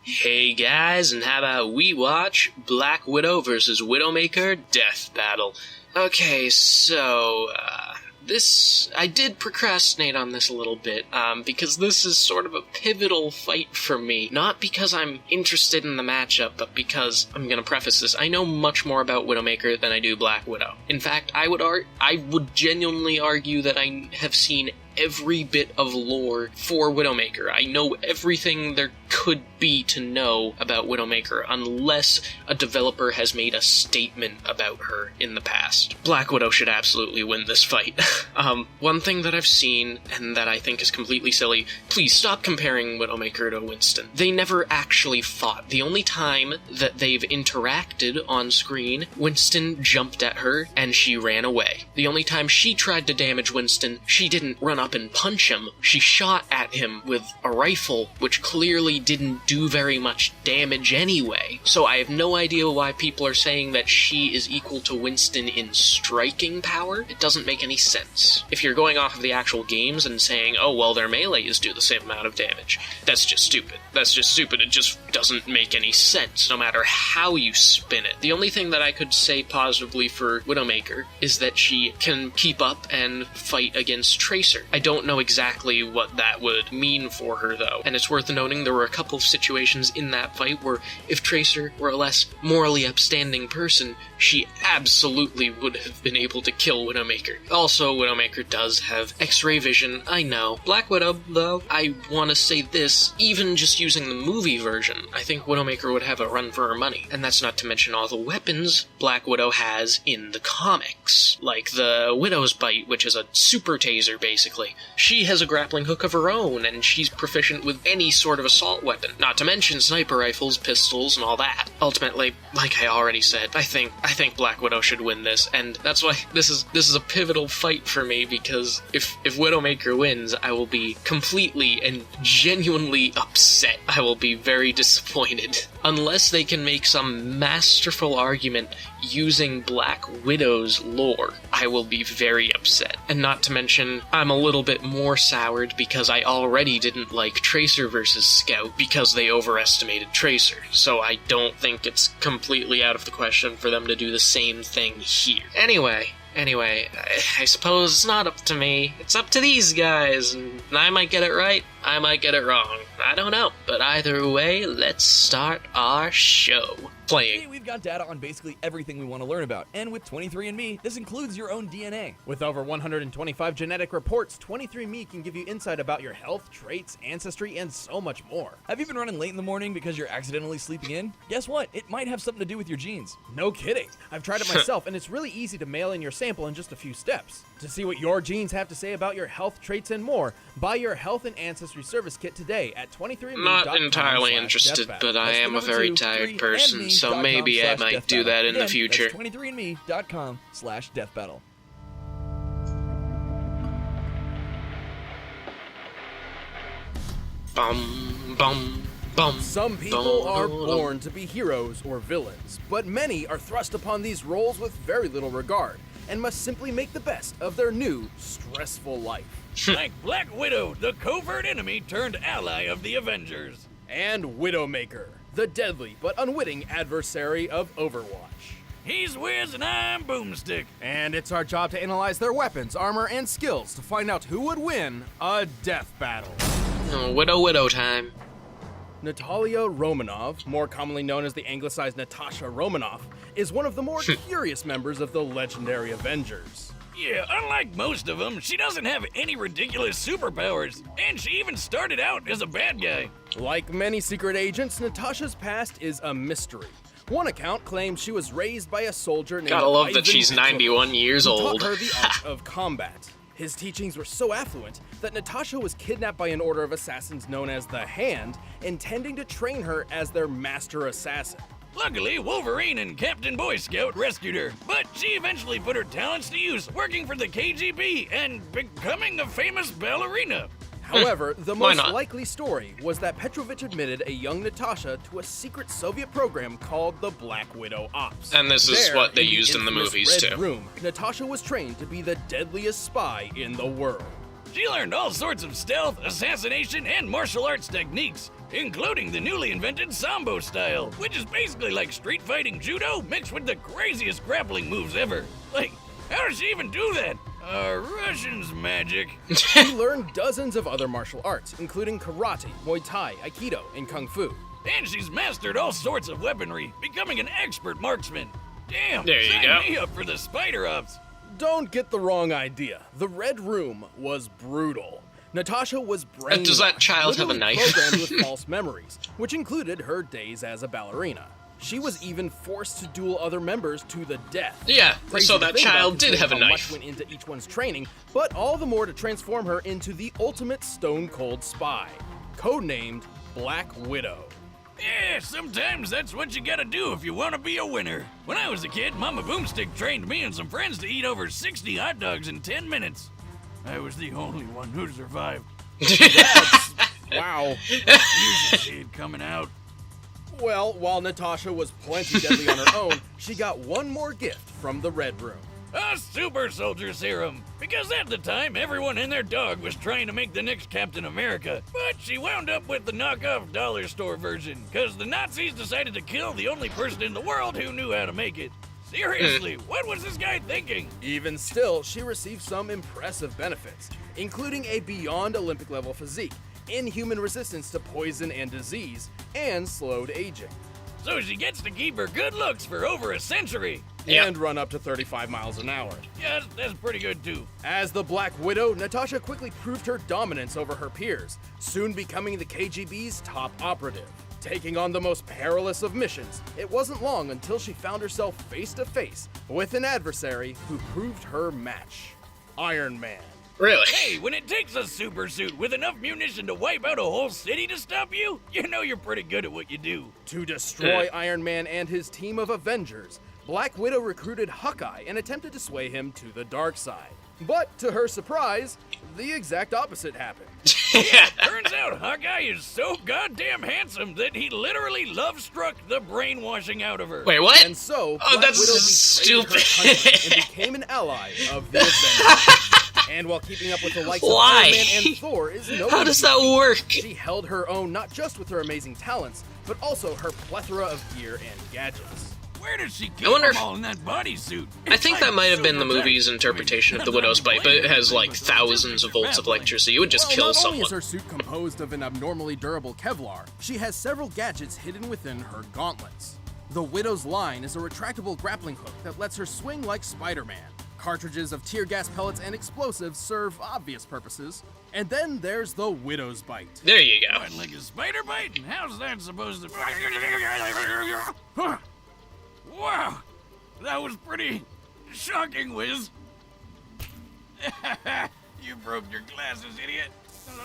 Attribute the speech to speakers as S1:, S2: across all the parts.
S1: Hey guys, and how about we watch Black Widow vs. Widowmaker Death Battle? Okay, so, I did procrastinate on this a little bit, because this is sort of a pivotal fight for me. Not because I'm interested in the matchup, but because, I'm gonna preface this, I know much more about Widowmaker than I do Black Widow. In fact, I would genuinely argue that I have seen every bit of lore for Widowmaker. I know everything there could be to know about Widowmaker, unless a developer has made a statement about her in the past. Black Widow should absolutely win this fight. One thing that I've seen, and that I think is completely silly, please stop comparing Widowmaker to Winston. They never actually fought. The only time that they've interacted on screen, Winston jumped at her, and she ran away. The only time she tried to damage Winston, she didn't run up and punch him. She shot at him with a rifle, which clearly didn't do very much damage anyway. So I have no idea why people are saying that she is equal to Winston in striking power. It doesn't make any sense. If you're going off of the actual games and saying, oh, well, their melees do the same amount of damage, that's just stupid. That's just stupid. It just doesn't make any sense, no matter how you spin it. The only thing that I could say positively for Widowmaker is that she can keep up and fight against Tracer. I don't know exactly what that would mean for her, though, and it's worth noting there were a couple of situations in that fight where if Tracer were a less morally upstanding person, she absolutely would have been able to kill Widowmaker. Also, Widowmaker does have X-ray vision, I know. Black Widow, though, I want to say this, even just using the movie version, I think Widowmaker would have a run for her money. And that's not to mention all the weapons Black Widow has in the comics, like the Widow's Bite, which is a super taser, basically. She has a grappling hook of her own, and she's proficient with any sort of assault weapon, not to mention sniper rifles, pistols, and all that. Ultimately, like I already said, I think Black Widow should win this, and that's why this is a pivotal fight for me, because if Widowmaker wins, I will be completely and genuinely upset. I will be very disappointed. Unless they can make some masterful argument using Black Widow's lore, I will be very upset. And not to mention, I'm a little bit more soured because I already didn't like Tracer versus Scout because they overestimated Tracer, so I don't think it's completely out of the question for them to do the same thing here. Anyway, I suppose it's not up to me. It's up to these guys, and I might get it right, I might get it wrong. I don't know. But either way, let's start our show.
S2: Today we've got data on basically everything we want to learn about, and with 23andMe, this includes your own DNA.
S3: With over 125 genetic reports, 23andMe can give you insight about your health, traits, ancestry, and so much more.
S2: Have you been running late in the morning because you're accidentally sleeping in? Guess what? It might have something to do with your genes.
S3: No kidding. I've tried it myself, and it's really easy to mail in your sample in just a few steps. To see what your genes have to say about your health, traits, and more, buy your Health and Ancestry Service Kit today at 23andMe.com.
S1: Not entirely interested, but I am a very tired person, so maybe I might do that in the future.
S2: That's 23andme.com/deathbattle.
S1: Bum, bum, bum.
S3: Some people are born to be heroes or villains, but many are thrust upon these roles with very little regard, and must simply make the best of their new, stressful life.
S4: Like Black Widow, the covert enemy turned ally of the Avengers.
S3: And Widowmaker, the deadly but unwitting adversary of Overwatch.
S4: He's Wiz and I'm Boomstick.
S3: And it's our job to analyze their weapons, armor, and skills to find out who would win a death battle.
S1: Oh, Widow time.
S3: Natalia Romanov, more commonly known as the anglicized Natasha Romanoff, is one of the more curious members of the legendary Avengers.
S4: Yeah, unlike most of them, she doesn't have any ridiculous superpowers, and she even started out as a bad guy.
S3: Like many secret agents, Natasha's past is a mystery. One account claims she was raised by a soldier named
S1: Gotta love that
S3: Ivan
S1: she's 91 years
S3: who
S1: old.
S3: taught her the art of combat. His teachings were so affluent that Natasha was kidnapped by an order of assassins known as the Hand, intending to train her as their master assassin.
S4: Luckily, Wolverine and Captain Boy Scout rescued her, but she eventually put her talents to use, working for the KGB and becoming a famous ballerina.
S3: However, the most likely story was that Petrovich admitted a young Natasha to a secret Soviet program called the Black Widow Ops.
S1: And this is
S3: There,
S1: what they
S3: in the
S1: used in the
S3: infamous
S1: movies,
S3: Red
S1: too.
S3: Room, Natasha was trained to be the deadliest spy in the world.
S4: She learned all sorts of stealth, assassination, and martial arts techniques, including the newly invented Sambo style, which is basically like street fighting judo mixed with the craziest grappling moves ever. Like, how does she even do that? Russian's magic.
S3: She learned dozens of other martial arts, including karate, Muay Thai, Aikido, and Kung Fu.
S4: And she's mastered all sorts of weaponry, becoming an expert marksman. Damn,
S1: There you
S4: sign
S1: go.
S4: me up for the spider ops.
S3: Don't get the wrong idea. The Red Room was brutal. Natasha was brainwashed,
S1: Does that child have a
S3: literally
S1: knife?
S3: programmed with false memories, which included her days as a ballerina. She was even forced to duel other members to the death.
S1: Yeah,
S3: Crazy
S1: so
S3: to
S1: that
S3: think about,
S1: child did
S3: considering
S1: have a
S3: how
S1: knife.
S3: much went into each one's training, but all the more to transform her into the ultimate stone-cold spy, codenamed Black Widow.
S4: Yeah, sometimes that's what you gotta do if you wanna be a winner. When I was a kid, Mama Boomstick trained me and some friends to eat over 60 hot dogs in 10 minutes. I was the only one who survived.
S3: Wow.
S4: You should see it coming out.
S3: Well, while Natasha was plenty deadly on her own, she got one more gift from the Red Room.
S4: A super soldier serum. Because at the time, everyone and their dog was trying to make the next Captain America. But she wound up with the knockoff dollar store version, because the Nazis decided to kill the only person in the world who knew how to make it. Seriously, what was this guy thinking?
S3: Even still, she received some impressive benefits, including a beyond Olympic level physique, inhuman resistance to poison and disease, and slowed aging.
S4: So she gets to keep her good looks for over a century.
S1: Yep.
S3: And run up to 35 miles an hour.
S4: Yeah, that's pretty good too.
S3: As the Black Widow, Natasha quickly proved her dominance over her peers, soon becoming the KGB's top operative. Taking on the most perilous of missions, it wasn't long until she found herself face to face with an adversary who proved her match, Iron Man.
S1: Really?
S4: Hey, when it takes a super suit with enough munition to wipe out a whole city to stop you, you know you're pretty good at what you do.
S3: To destroy Iron Man and his team of Avengers, Black Widow recruited Hawkeye and attempted to sway him to the dark side. But to her surprise, the exact opposite happened.
S1: Yeah.
S4: Turns out Hawkeye is so goddamn handsome that he literally love-struck the brainwashing out of her.
S1: Wait, what?
S3: And so,
S1: Oh,
S3: Black
S1: that's
S3: Widow betrayed her
S1: stupid.
S3: country and became an ally of the Avengers. And while keeping up with the likes
S1: Why?
S3: of Iron Man and Thor is no
S1: How does
S3: easy
S1: that
S3: feat.
S1: work?
S3: She held her own not just with her amazing talents, but also her plethora of gear and gadgets.
S4: Where does she keep
S1: I wonder
S4: them
S1: if-
S4: all in that bodysuit?
S1: I think that might have been the movie's interpretation of the Widow's Bite, but it has like thousands of volts of electricity. It would just kill
S3: not only is
S1: someone.
S3: her suit composed of an abnormally durable Kevlar, she has several gadgets hidden within her gauntlets. The Widow's line is a retractable grappling hook that lets her swing like Spider-Man. Cartridges of tear gas pellets and explosives serve obvious purposes. And then there's the Widow's Bite.
S1: There you go.
S4: What, like a spider bite? And how's that supposed to... Huh. Wow, that was pretty shocking, Wiz. You broke your glasses, idiot.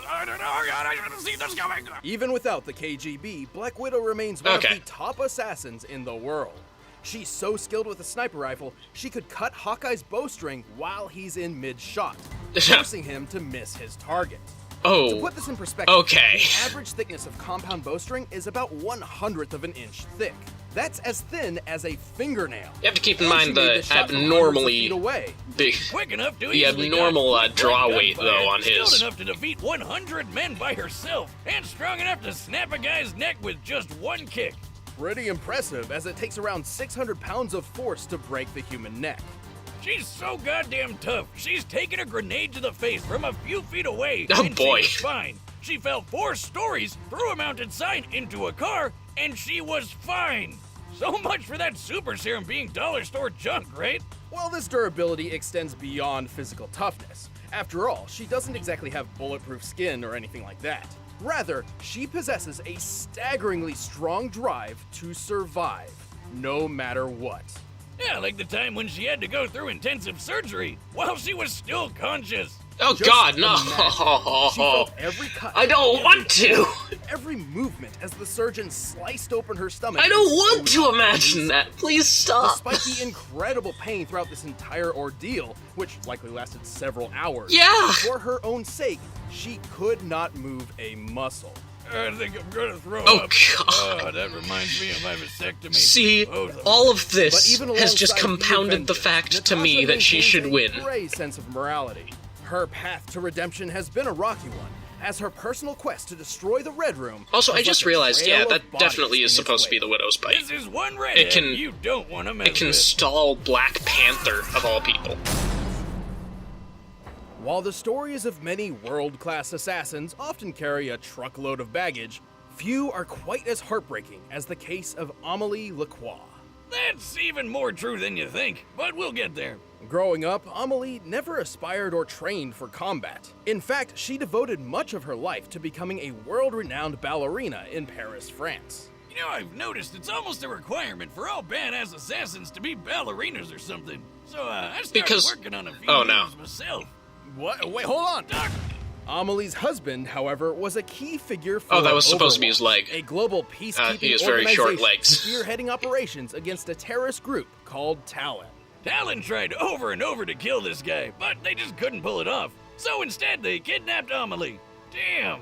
S4: I don't know, I should have seen this coming.
S3: Even without the KGB, Black Widow remains one
S1: Okay.
S3: of the top assassins in the world. She's so skilled with a sniper rifle, she could cut Hawkeye's bowstring while he's in mid-shot, forcing him to miss his target. To
S1: Oh,
S3: put this in perspective,
S1: okay.
S3: the average thickness of compound bowstring is about 1/100th of an inch thick. That's as thin as a fingernail.
S1: You have to keep in
S3: And
S1: mind
S3: she made
S1: the
S3: this shot from hundreds of
S1: abnormally
S3: feet away.
S1: big.
S4: Quick enough to
S1: The
S4: easily
S1: abnormal,
S4: dodge
S1: draw
S4: gunfire,
S1: weight, though, on his.
S4: skilled enough to defeat 100 men by herself, and strong enough to snap a guy's neck with just one kick.
S3: Pretty impressive, as it takes around 600 pounds of force to break the human neck.
S4: She's so goddamn tough. She's taken a grenade to the face from a few feet away.
S1: Oh,
S4: and
S1: boy.
S4: She was fine. She fell 4 stories, through a mounted sign into a car, and she was fine. So much for that super serum being dollar store junk, right?
S3: Well, this durability extends beyond physical toughness. After all, she doesn't exactly have bulletproof skin or anything like that. Rather, she possesses a staggeringly strong drive to survive, no matter what.
S4: Yeah, like the time when she had to go through intensive surgery while she was still conscious.
S1: Oh
S3: Just
S1: God, no!
S3: imagine. She felt every cut.
S1: I don't want to.
S3: Every movement as the surgeon sliced open her stomach.
S1: I don't
S3: and
S1: want
S3: sewed
S1: to
S3: up
S1: imagine
S3: the
S1: that. Please stop.
S3: Despite the incredible pain throughout this entire ordeal, which likely lasted several hours,
S1: Yeah.
S3: for her own sake, she could not move a muscle.
S4: I think I'm gonna throw
S1: Oh,
S4: up.
S1: God.
S4: Oh, that reminds me of my vasectomy.
S1: See,
S4: Both of them.
S1: all of
S3: But
S1: this
S3: even
S1: has just
S3: alongside
S1: compounded the
S3: Avengers,
S1: fact to
S3: Natasha
S1: me that she
S3: maintains
S1: should
S3: a
S1: win.
S3: gray sense of morality. Her path to redemption has been a rocky one, as her personal quest to destroy the Red Room.
S1: Also, I
S3: has
S1: just
S3: left a
S1: realized, yeah,
S3: trail of
S1: that
S3: bodies
S1: definitely is
S3: in its
S1: supposed to be
S3: wake.
S1: the Widow's Bite.
S4: This is one redhead you don't want to mess
S1: It can
S4: with.
S1: stall Black Panther, of all people.
S3: While the stories of many world-class assassins often carry a truckload of baggage, few are quite as heartbreaking as the case of Amélie Lacroix.
S4: That's even more true than you think, but we'll get there.
S3: Growing up, Amélie never aspired or trained for combat. In fact, she devoted much of her life to becoming a world-renowned ballerina in Paris, France.
S4: You know, I've noticed it's almost a requirement for all badass assassins to be ballerinas or something. So, I started working on a few moves myself.
S3: What? Wait, hold on!
S4: Doc,
S3: Amelie's husband, however, was a key figure for
S1: Oh, that was supposed to be his
S3: Overwatch,
S1: leg.
S3: a global peacekeeping
S1: he has very short
S3: organization
S1: legs.
S3: spearheading operations against a terrorist group called Talon.
S4: Talon tried over and over to kill this guy, but they just couldn't pull it off. So instead, they kidnapped Amélie. Damn,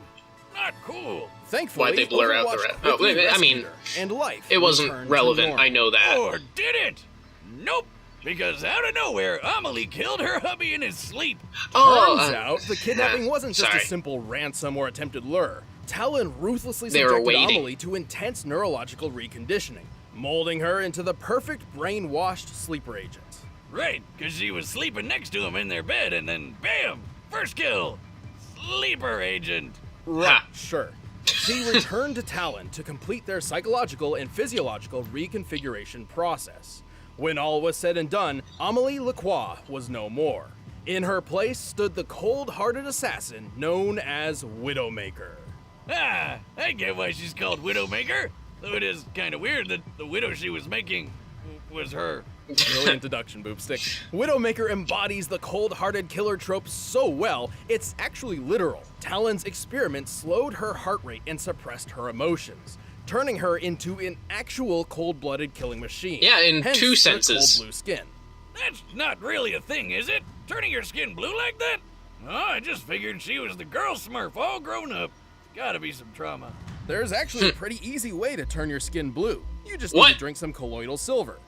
S4: not cool.
S3: Thankfully,
S1: Why'd they blur out the
S3: Overwatch
S1: red?
S3: quickly
S1: I
S3: rescued
S1: mean,
S3: her, and life
S1: it wasn't
S3: returned to
S1: relevant,
S3: normal.
S1: I know that.
S4: Or did it? Nope. Because out of nowhere, Amélie killed her hubby in his sleep.
S3: Turns out, the kidnapping wasn't just
S1: sorry.
S3: a simple ransom or attempted lure. Talon ruthlessly
S1: They were
S3: subjected
S1: waiting.
S3: Amélie to intense neurological reconditioning, molding her into the perfect brainwashed sleeper agent.
S4: Right, because she was sleeping next to him in their bed, and then bam! First kill! Sleeper agent.
S3: Right,
S1: Ha.
S3: sure. She returned to Talon to complete their psychological and physiological reconfiguration process. When all was said and done, Amélie Lacroix was no more. In her place stood the cold-hearted assassin known as Widowmaker.
S4: Ah, I get why she's called Widowmaker. Though it is kind of weird that the widow she was making was her.
S3: Brilliant deduction, Boopstick. Widowmaker embodies the cold-hearted killer trope so well, it's actually literal. Talon's experiment slowed her heart rate and suppressed her emotions, turning her into an actual cold-blooded killing machine.
S1: Yeah, in
S3: Hence
S1: two
S3: her
S1: senses.
S3: cold blue skin.
S4: That's not really a thing, is it? Turning your skin blue like that? Oh, I just figured she was the girl Smurf all grown up. Gotta be some trauma.
S3: There's actually a pretty easy way to turn your skin blue. You just need
S1: What?
S3: to drink some colloidal silver.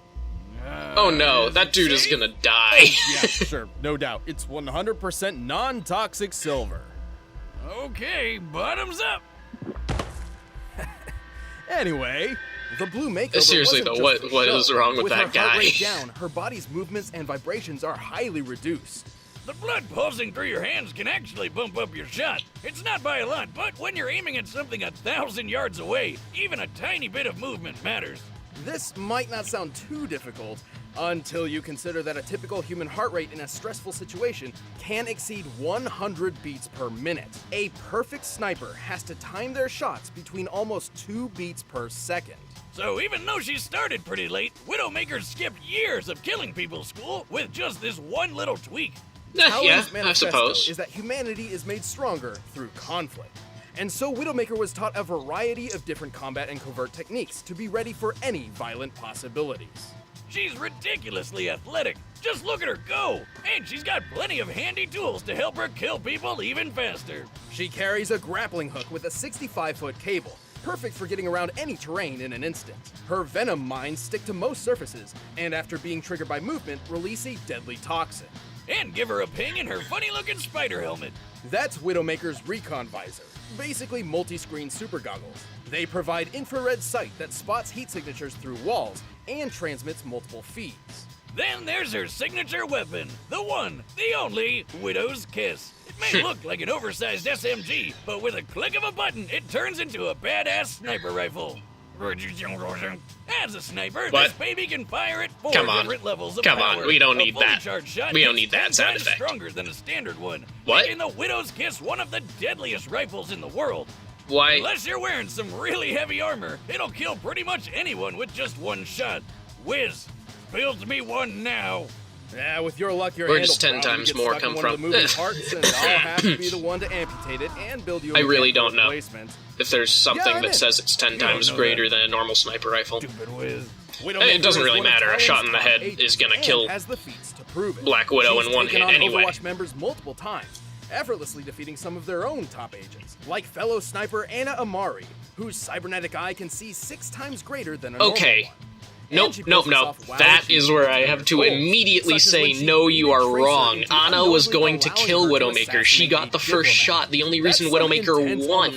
S1: Oh no,
S4: is
S1: that
S4: it
S1: dude is
S4: safe?
S1: gonna die.
S3: Yeah, sure, no doubt. It's 100% non-toxic silver.
S4: Okay, bottoms up.
S3: Anyway, the blue makeover
S1: Seriously,
S3: wasn't
S1: though,
S3: just
S1: what
S3: for
S1: is
S3: show.
S1: wrong with that
S3: her
S1: guy?
S3: heart rate down, her body's movements and vibrations are highly reduced.
S4: The blood pulsing through your hands can actually bump up your shot. It's not by a lot, but when you're aiming at something 1,000 yards away, even a tiny bit of movement matters.
S3: This might not sound too difficult until you consider that a typical human heart rate in a stressful situation can exceed 100 beats per minute. A perfect sniper has to time their shots between almost 2 beats per second.
S4: So even though she started pretty late, Widowmaker skipped years of killing people school with just this one little tweak.
S1: Yeah,
S3: Talon's
S1: I
S3: manifesto
S1: suppose.
S3: is that humanity is made stronger through conflict. And so Widowmaker was taught a variety of different combat and covert techniques to be ready for any violent possibilities.
S4: She's ridiculously athletic. Just look at her go! And she's got plenty of handy tools to help her kill people even faster.
S3: She carries a grappling hook with a 65-foot cable, perfect for getting around any terrain in an instant. Her venom mines stick to most surfaces, and after being triggered by movement, release a deadly toxin.
S4: And give her a ping in her funny-looking spider helmet.
S3: That's Widowmaker's Recon Visor, basically multi-screen super goggles. They provide infrared sight that spots heat signatures through walls and transmits multiple feeds.
S4: Then there's her signature weapon, the one, the only Widow's Kiss. It may look like an oversized SMG, but with a click of a button, it turns into a badass sniper rifle. As a sniper,
S1: What?
S4: this baby can fire at 4
S1: Come on.
S4: different levels of
S1: Come
S4: power.
S1: on, we don't
S4: A
S1: need
S4: fully
S1: that.
S4: charged shot
S1: We don't
S4: hits
S1: need that
S4: 10
S1: sound
S4: times
S1: effect.
S4: stronger than a standard one,
S1: What?
S4: making the Widow's Kiss one of the deadliest rifles in the world.
S1: Why?
S4: Unless you're wearing some really heavy armor, it'll kill pretty much anyone with just one shot. Whiz, build me one now.
S3: Yeah, with your luck, your
S1: Where
S3: hand
S1: does
S3: will
S1: 10
S3: probably
S1: times
S3: get
S1: more
S3: stuck
S1: come
S3: in one
S1: from?
S3: of the moving parts, and I'll have to be the one to amputate it and build you a
S1: I really
S3: mechanical
S1: don't know.
S3: replacement.
S1: If there's something
S3: Yeah, I'm
S1: that
S3: in.
S1: says it's 10
S4: You don't
S1: times
S4: know
S1: greater
S4: that.
S1: than a normal sniper rifle.
S4: Stupid Whiz.
S3: Widowmaker
S1: It doesn't
S3: is
S1: really
S3: one of
S1: matter. A
S3: Talon's
S1: shot in the
S3: top
S1: head
S3: agents
S1: is gonna
S3: and
S1: kill
S3: has the feats to prove it.
S1: Black Widow
S3: She's
S1: in one
S3: taken
S1: hit
S3: on
S1: anyway.
S3: Overwatch members multiple times, effortlessly defeating some of their own top agents, like fellow sniper Anna Amari, whose cybernetic eye can see 6 times greater than a normal
S1: Okay.
S3: one.
S1: Nope, nope, nope. That is where I have to immediately say, no, you are wrong. Anna was going to kill Widowmaker. She got the first shot. The only reason Widowmaker won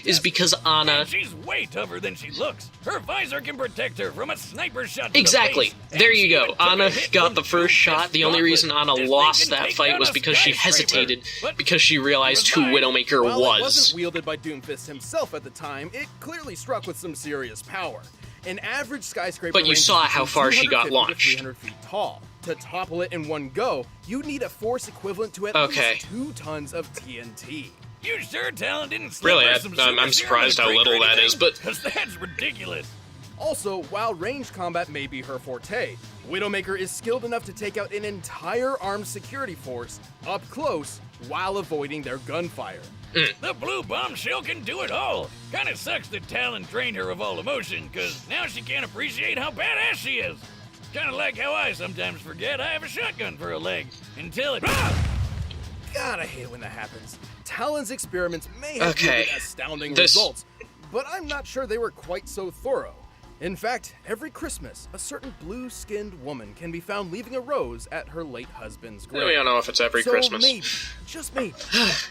S1: is because Anna...
S4: And she's way tougher than she looks. Her visor can protect her from a sniper shot to
S1: Exactly.
S4: the face.
S1: There you go. Anna got the first shot. The only reason Anna lost that fight was because she hesitated, because she realized who Widowmaker
S3: While it wasn't
S1: was.
S3: wielded by Doomfist himself at the time, it clearly struck with some serious power. An average skyscraper
S1: But you
S3: ranges
S1: saw how
S3: between
S1: far she got
S3: 250 to
S1: launched.
S3: 300 feet tall. To topple it in one go, you'd need a force equivalent to at
S1: Okay.
S3: least 2 tons of TNT.
S4: You sure Talon didn't slip
S1: Really,
S4: her some super
S1: I'm surprised how
S4: serum in a
S1: little
S4: drink or
S1: that is,
S4: anything?
S1: but...
S4: 'Cause that's ridiculous.
S3: Also, while ranged combat may be her forte, Widowmaker is skilled enough to take out an entire armed security force up close while avoiding their gunfire.
S4: The blue bombshell can do it all. Kinda sucks that Talon drained her of all emotion, cause now she can't appreciate how badass she is. Kinda like how I sometimes forget I have a shotgun for a leg, until it...
S3: God, I hate it when that happens. Talon's experiments may have
S1: Okay,
S3: yielded astounding
S1: this-
S3: results, but I'm not sure they were quite so thorough. In fact, every Christmas, a certain blue-skinned woman can be found leaving a rose at her late husband's grave.
S1: We don't know if it's every
S3: so
S1: Christmas.
S3: maybe, just maybe,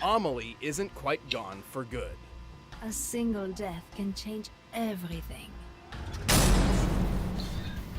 S3: Amelie isn't quite gone for good.
S5: A single death can change everything.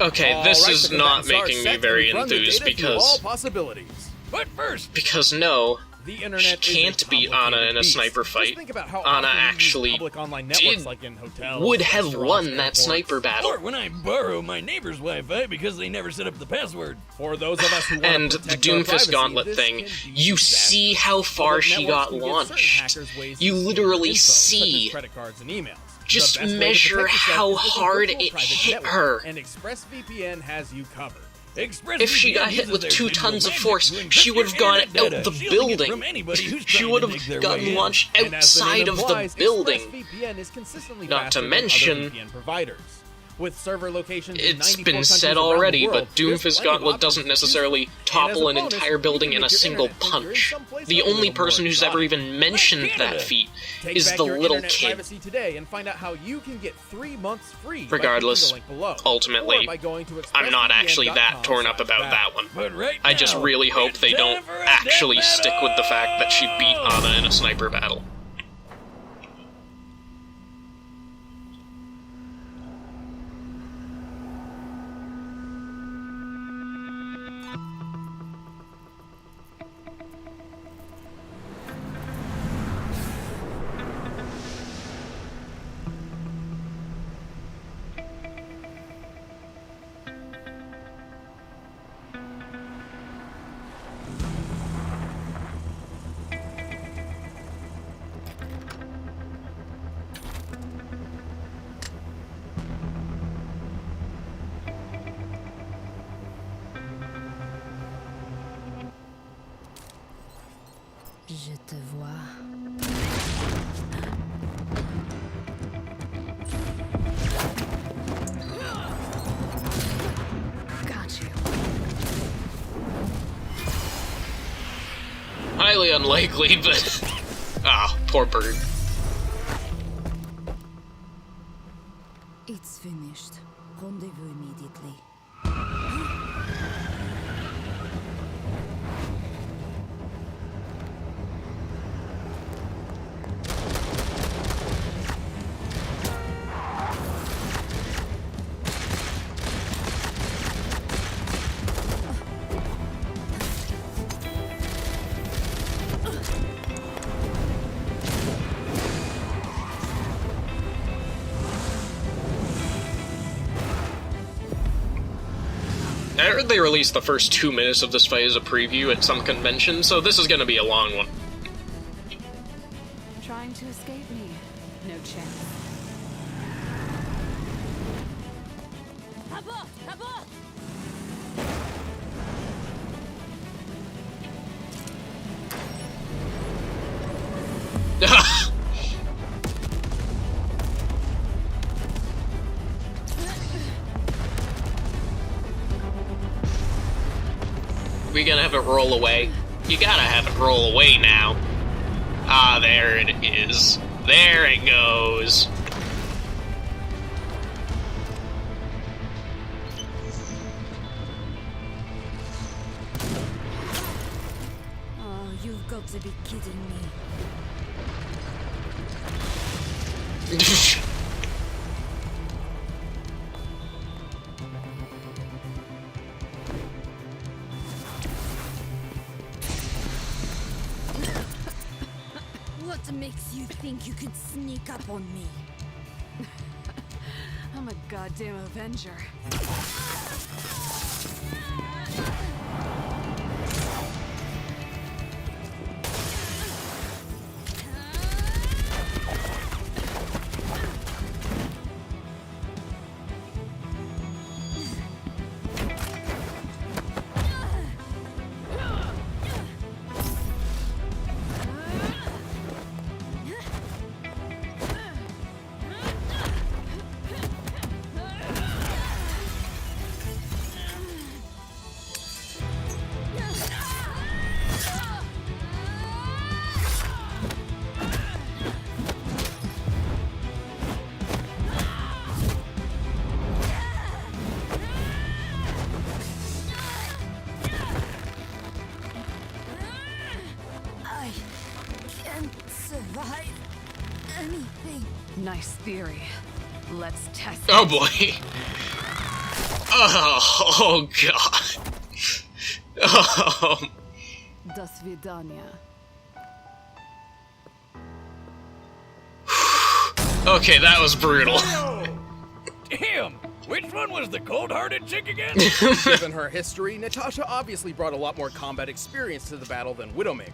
S1: Okay, this
S3: All right,
S1: is
S3: the
S1: not
S3: combatants are
S1: making me
S3: set
S1: very
S3: to run the
S1: enthused
S3: data through all
S1: because...
S3: possibilities.
S4: But first,
S1: Because no,
S3: The internet
S1: she
S3: is a
S1: can't beat Anna
S3: complicated
S1: in a
S3: beast.
S1: sniper
S3: Just
S1: fight.
S3: think about how
S1: Anna
S3: often we use
S1: actually
S3: public online networks
S1: did-
S3: like in hotels,
S1: would have
S3: restaurants,
S1: won that
S3: airports.
S1: sniper battle.
S4: or when I borrow my neighbor's Wi-Fi because they never set up the password.
S3: For those of us who want
S1: And
S3: to
S1: the
S3: protect our
S1: Doomfist
S3: privacy,
S1: Gauntlet
S3: this
S1: thing,
S3: can be
S1: you
S3: disastrous.
S1: see how far
S3: Public
S1: she
S3: networks
S1: got
S3: can give certain
S1: launched.
S3: hackers ways to
S1: You
S3: steal
S1: literally
S3: info, such as
S1: see.
S3: credit cards and emails.
S1: Just
S3: The best way to
S1: measure
S3: protect yourself
S1: how
S3: is with a
S1: hard
S3: virtual
S1: it
S3: private
S1: hit
S3: network,
S1: her.
S3: And ExpressVPN has you covered.
S1: If she got hit with 2 tons of force,
S4: to encrypt
S1: she would have
S4: your
S1: gone
S4: internet
S1: out the
S4: data, shielding it from
S1: building.
S4: anybody who's
S1: She
S4: trying
S1: would
S4: to dig
S1: have
S4: their
S1: gotten
S4: way in.
S1: launched
S3: And as the name
S1: outside of the
S3: implies,
S1: building.
S3: ExpressVPN is consistently
S1: Not
S3: faster
S1: to
S3: than other
S1: mention,
S3: VPN providers. With server locations in
S1: It's
S3: 94
S1: been
S3: countries
S1: said
S3: around the
S1: already,
S3: world,
S1: but
S3: there's
S1: Doomfist
S3: plenty of
S1: Gauntlet
S3: options
S1: doesn't
S3: to choose
S1: necessarily
S3: from.
S1: topple
S3: And as
S1: an
S3: a bonus,
S1: entire
S3: you can
S1: building
S3: make
S1: in a
S3: your
S1: single
S3: internet think you're in
S1: punch.
S3: someplace
S1: The
S3: a little
S1: only
S3: more
S1: person who's ever
S3: exotic.
S1: even mentioned
S4: Canada.
S1: that feat
S3: Take
S1: is
S3: back
S1: the
S3: your
S1: little
S3: internet
S1: kid.
S3: privacy today and find out how you can get 3 months free.
S1: Regardless,
S3: by clicking the link below,
S1: ultimately,
S3: or by going to
S1: I'm not actually that torn up about
S3: expressvpn.com/battle.
S1: that one.
S4: But right
S1: I just
S4: now,
S1: really hope
S4: it's
S1: they
S4: time
S1: don't
S4: for a
S1: actually
S4: death
S1: stick with the fact that she beat
S4: battle!
S1: Anna in a sniper battle.
S5: Je te vois. Got you.
S1: Highly unlikely, but... Ah, poor bird.
S5: It's finished. Rendezvous immediately.
S1: I heard they released the first 2 minutes of this fight as a preview at some convention, so this is gonna be a long one.
S5: Trying to escape me? No chance.
S1: We gonna have it roll away? You gotta have it roll away now. Ah, there it is. There it goes.
S5: to be kidding me. What makes you think you could sneak up on me? I'm a goddamn Avenger. Survive anything. Nice theory. Let's test it.
S1: Oh boy. Oh god. Oh.
S5: Do svidania.
S1: Okay, that was brutal.
S4: Damn! Which one was the cold-hearted chick again?
S3: Given her history, Natasha obviously brought a lot more combat experience to the battle than Widowmaker.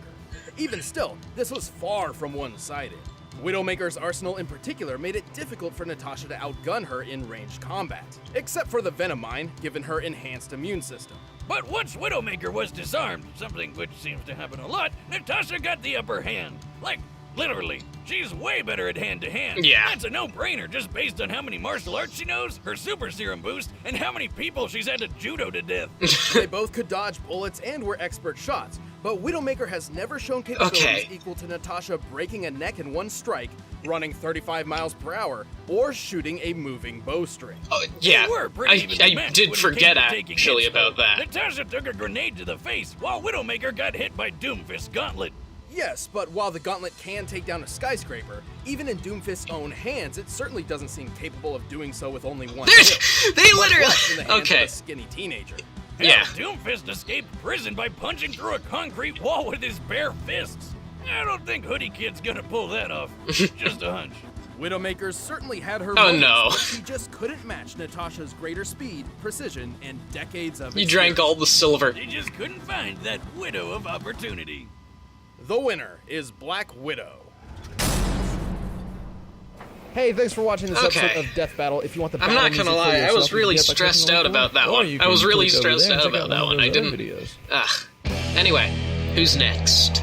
S3: Even still, this was far from one-sided. Widowmaker's arsenal in particular made it difficult for Natasha to outgun her in ranged combat, except for the Venom Mine, given her enhanced immune system.
S4: But once Widowmaker was disarmed, something which seems to happen a lot, Natasha got the upper hand. Like, literally. She's way better at hand-to-hand.
S1: Yeah.
S4: That's a no-brainer just based on how many martial arts she knows, her super serum boost, and how many people she's had to judo to death.
S3: They both could dodge bullets and were expert shots, but Widowmaker has never shown capabilities equal to Natasha breaking a neck in one strike, running 35 miles per hour, or shooting a moving bowstring.
S1: Yeah,
S4: They were pretty evenly
S1: I
S4: matched
S1: did
S4: when it
S1: forget
S4: came to taking
S1: actually
S4: hits,
S1: about
S4: though.
S1: that.
S4: Natasha took a grenade to the face, while Widowmaker got hit by Doomfist's gauntlet.
S3: Yes, but while the gauntlet can take down a skyscraper, even in Doomfist's own hands, it certainly doesn't seem capable of doing so with only one hit.
S1: They
S3: Much less in the
S1: literally...
S3: hands of
S1: Okay.
S3: a skinny teenager.
S4: Hell,
S1: Yeah.
S4: Doomfist escaped prison by punching through a concrete wall with his bare fists. I don't think Hoodie Kid's gonna pull that off. Just a hunch.
S3: Widowmaker certainly had her
S1: Oh,
S3: moments,
S1: no.
S3: but she just couldn't match Natasha's greater speed, precision, and decades of
S1: You drank all the silver.
S4: They just couldn't find that widow of opportunity.
S3: The winner is Black Widow.
S2: Hey, thanks for watching this
S1: Okay.
S2: episode of Death Battle. If you want the
S1: I'm
S2: battle
S1: not
S2: music
S1: gonna
S2: for
S1: lie, I
S2: yourself,
S1: was
S2: you can
S1: really
S2: get it by clicking
S1: stressed
S2: on
S1: out
S2: the
S1: about that
S2: or
S1: one.
S2: you
S1: I
S2: can
S1: was really
S2: click over
S1: stressed
S2: there and
S1: out
S2: check
S1: about that
S2: one
S1: one.
S2: of
S1: I
S2: those other
S1: didn't...
S2: videos.
S1: Ugh. Anyway, who's next?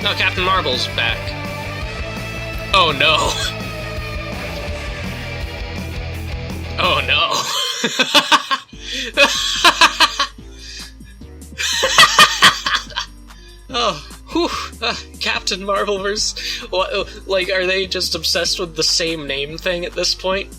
S1: No, Captain Marvel's back. Oh no. Oh no. Oh, whew. Captain Marvel versus... What, like, are they just obsessed with the same name thing at this point?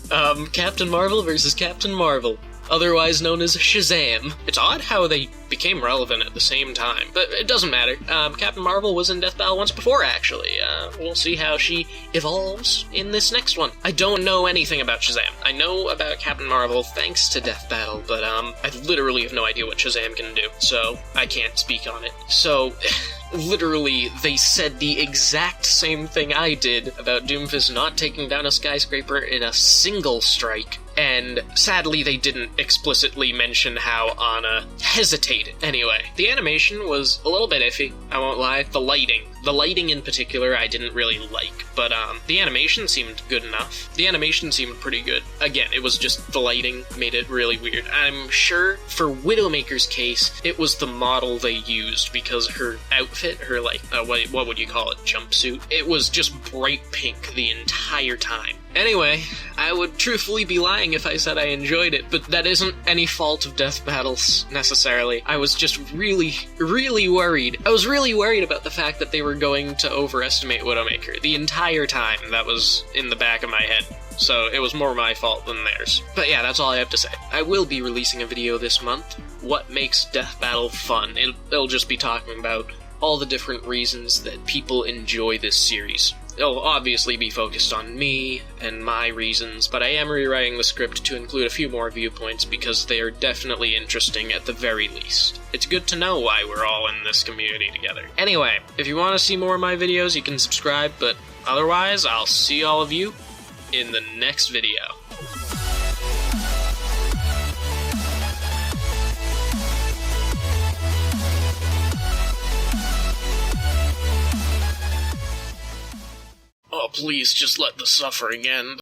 S1: Captain Marvel versus Captain Marvel, otherwise known as Shazam. It's odd how they became relevant at the same time, but it doesn't matter. Captain Marvel was in Death Battle once before, actually. We'll see how she evolves in this next one. I don't know anything about Shazam. I know about Captain Marvel thanks to Death Battle, but I literally have no idea what Shazam can do, so I can't speak on it. So... Literally, they said the exact same thing I did about Doomfist not taking down a skyscraper in a single strike, and sadly they didn't explicitly mention how Anna hesitated. Anyway, the animation was a little bit iffy, I won't lie. The lighting in particular I didn't really like, but the animation seemed good enough. The animation seemed pretty good. Again, it was just the lighting made it really weird. I'm sure for Widowmaker's case, it was the model they used, because her outfit, her like, what would you call it, jumpsuit? It was just bright pink the entire time. Anyway, I would truthfully be lying if I said I enjoyed it, but that isn't any fault of Death Battles, necessarily. I was just really, really worried. I was really worried about the fact that they were going to overestimate Widowmaker. The entire time, that was in the back of my head. So it was more my fault than theirs. But yeah, that's all I have to say. I will be releasing a video this month what makes Death Battle fun. It'll just be talking about all the different reasons that people enjoy this series. It'll obviously be focused on me and my reasons, but I am rewriting the script to include a few more viewpoints because they are definitely interesting at the very least. It's good to know why we're all in this community together. Anyway, if you want to see more of my videos, you can subscribe, but otherwise, I'll see all of you in the next video. Oh, please, just let the suffering end.